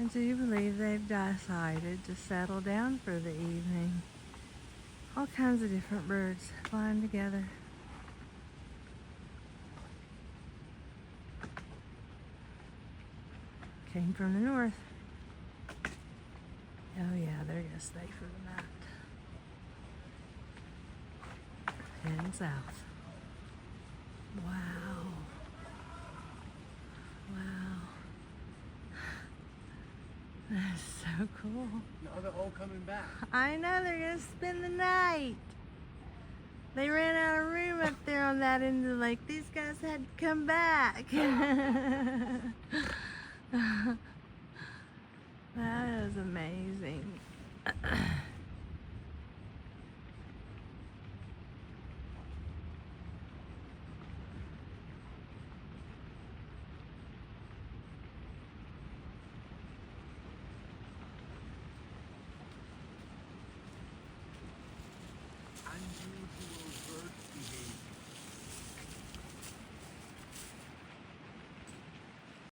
I do believe they've decided to settle down for the evening. All kinds of different birds flying together. Came from the north. Oh yeah, they're gonna stay for the night. Heading south. Wow. Wow. That's so cool. No, they're all coming back. I know, they're gonna spend the night. They ran out of room up there on that end of the lake. These guys had to come back. That is amazing. Unusual bird behavior.